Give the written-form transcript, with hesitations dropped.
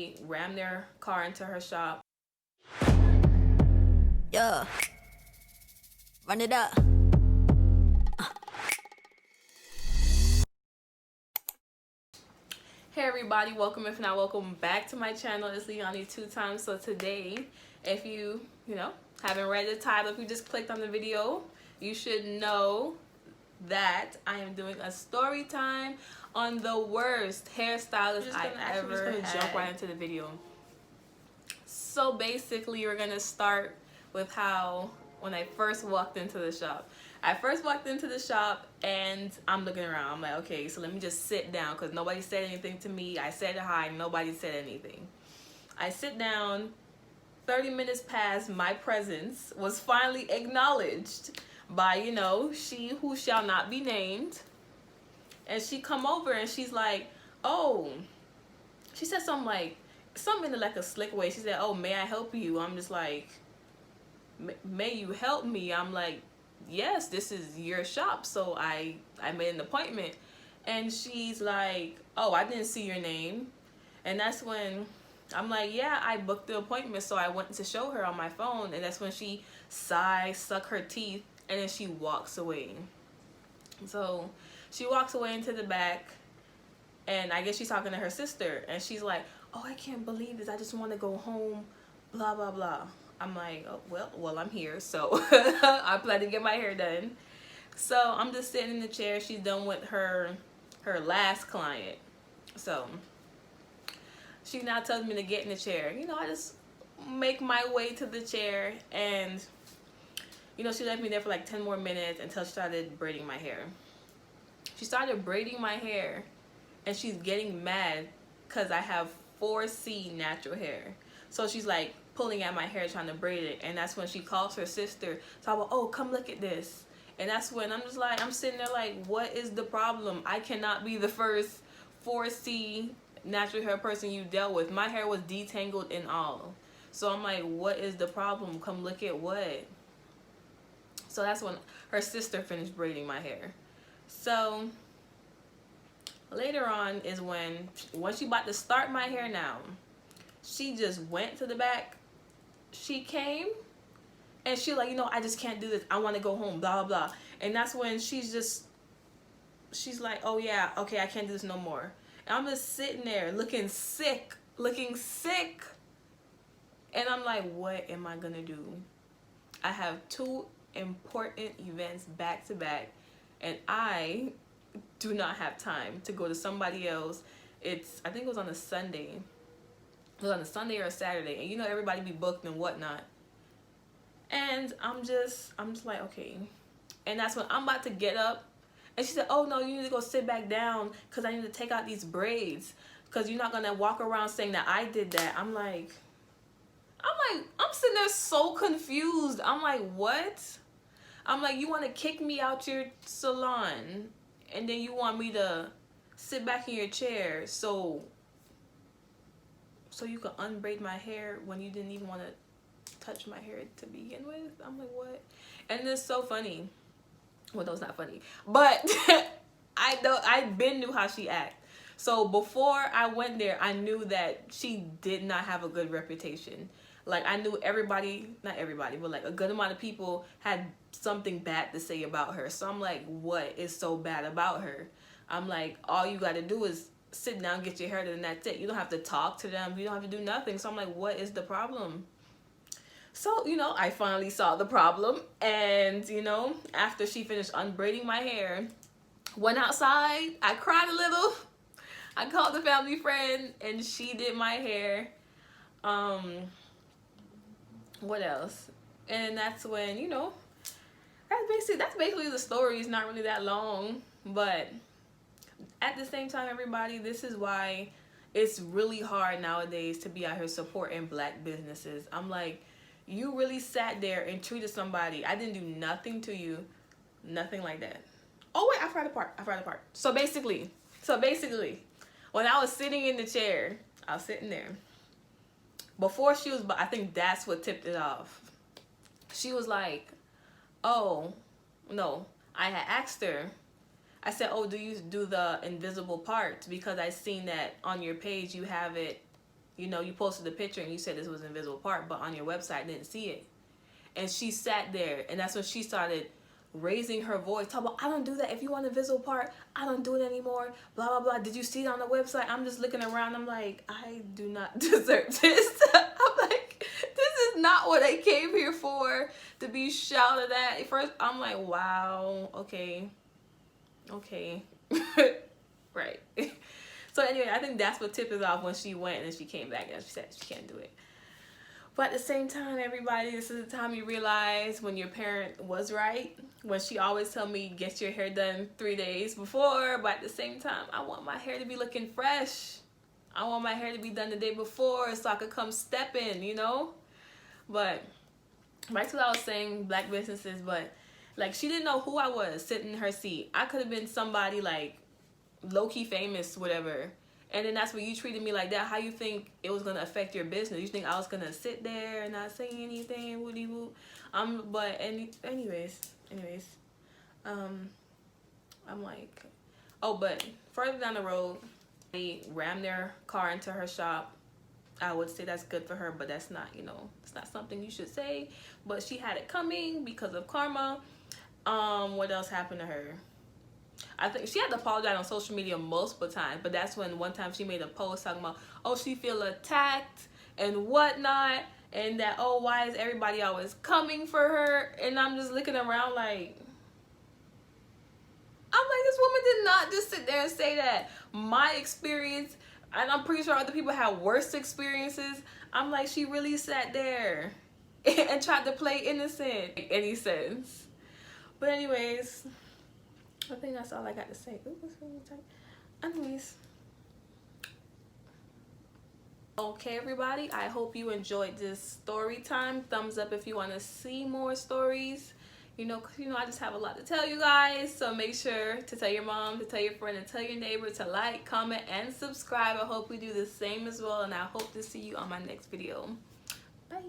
They rammed their car into her shop. Yeah, run it up. Hey everybody, welcome if not welcome back to my channel. It's Leonie 2 times. So today, if you haven't read the title, if you just clicked on the video, you should know that I am doing a story time on the worst hairstylist I ever had. Jump right into the video. So basically, we're gonna start with how when I first walked into the shop. I first walked into the shop and I'm looking around. I'm like, okay, so let me just sit down because nobody said anything to me. I said hi, nobody said anything. I sit down. 30 minutes past, my presence was finally acknowledged by, she who shall not be named. And she come over and she's like, oh, she said something in like a slick way. She said, oh, may I help you? I'm just like, may you help me? I'm like, yes, this is your shop. So I made an appointment. And she's like, oh, I didn't see your name. And that's when I'm like, yeah, I booked the appointment. So I went to show her on my phone. And that's when she sighs, suck her teeth, and then she walks away. So she walks away into the back. And I guess she's talking to her sister. And she's like, oh, I can't believe this. I just want to go home, blah, blah, blah. I'm like, oh, well, I'm here. So I plan to get my hair done. So I'm just sitting in the chair. She's done with her last client. So she now tells me to get in the chair. I just make my way to the chair. And, she left me there for like 10 more minutes until she started braiding my hair. She started braiding my hair. And she's getting mad because I have 4C natural hair. So she's like pulling at my hair trying to braid it. And that's when she calls her sister. So I'm like, oh, come look at this. And that's when I'm just like, I'm sitting there like, what is the problem? I cannot be the first 4C natural hair person you dealt with. My hair was detangled and all. So I'm like, what is the problem? Come look at what? So that's when her sister finished braiding my hair. So later on is when she about to start my hair now, she just went to the back. She came and she like, I just can't do this. I want to go home, blah, blah, blah. And that's when she's like, oh yeah, okay, I can't do this no more. And I'm just sitting there looking sick. And I'm like, what am I going to do? I have 2 important events back to back. And I do not have time to go to somebody else. I think it was on a Sunday. It was on a Sunday or a Saturday. And everybody be booked and whatnot. And I'm just like, okay. And that's when I'm about to get up. And she said, oh no, you need to go sit back down because I need to take out these braids. Because you're not going to walk around saying that I did that. I'm sitting there so confused. I'm like, what? I'm like, you want to kick me out your salon and then you want me to sit back in your chair so you can unbraid my hair when you didn't even want to touch my hair to begin with? I'm like, what? And it's so funny. Well, no, it's not funny. But I been knew how she act. So before I went there, I knew that she did not have a good reputation. Like, I knew everybody, not everybody, but like a good amount of people had something bad to say about her. So I'm like, what is so bad about her? I'm like, all you got to do is sit down, get your hair done, and that's it. You don't have to talk to them. You don't have to do nothing. So I'm like, what is the problem? So, I finally saw the problem. And, after she finished unbraiding my hair, went outside. I cried a little. I called a family friend and she did my hair. What else? And that's when, that's basically the story. It's not really that long, but at the same time, everybody, this is why it's really hard nowadays to be out here supporting Black businesses. I'm like, you really sat there and treated somebody. I didn't do nothing to you, nothing like that. Oh wait, I forgot a part. So basically, when I was sitting in the chair, I was sitting there. Before she was, I think that's what tipped it off. She was like, oh, no. I had asked her. I said, oh, do you do the invisible parts? Because I seen that on your page you have it you know, you posted the picture and you said this was an invisible part, but on your website didn't see it. And she sat there, and that's when she started raising her voice, talking about, I don't do that. If you want a visible part, I don't do it anymore. Blah, blah, blah. Did you see it on the website? I'm just looking around. I'm like, I do not deserve this. I'm like, this is not what I came here for, to be shouted at. First, I'm like, wow, okay. Right. So anyway, I think that's what tipped it off when she went and she came back and she said she can't do it. But at the same time, everybody, this is the time you realize when your parent was right. When she always tell me, get your hair done 3 days before. But at the same time, I want my hair to be looking fresh. I want my hair to be done the day before so I could come step in, you know? But back to what I was saying, black businesses, but like she didn't know who I was sitting in her seat. I could have been somebody like low-key famous, whatever. And then that's when you treated me like that. How you think it was gonna affect your business? You think I was gonna sit there and not say anything, woody woo? But anyways, I'm like, oh, but further down the road, they rammed their car into her shop. I would say that's good for her, but that's not, you know, it's not something you should say. But she had it coming because of karma. What else happened to her? I think she had to apologize on social media multiple times, but that's when one time she made a post talking about, oh, she feel attacked and whatnot, and that, oh, why is everybody always coming for her? And I'm just looking around like, this woman did not just sit there and say that. My experience, and I'm pretty sure other people have worse experiences. I'm like, she really sat there and tried to play innocent. Make any sense? But anyways, I think that's all I got to say. Ooh, what's really tight? Anyways. Okay, everybody. I hope you enjoyed this story time. Thumbs up if you want to see more stories. You know, I just have a lot to tell you guys. So make sure to tell your mom, to tell your friend, and tell your neighbor to like, comment, and subscribe. I hope we do the same as well. And I hope to see you on my next video. Bye.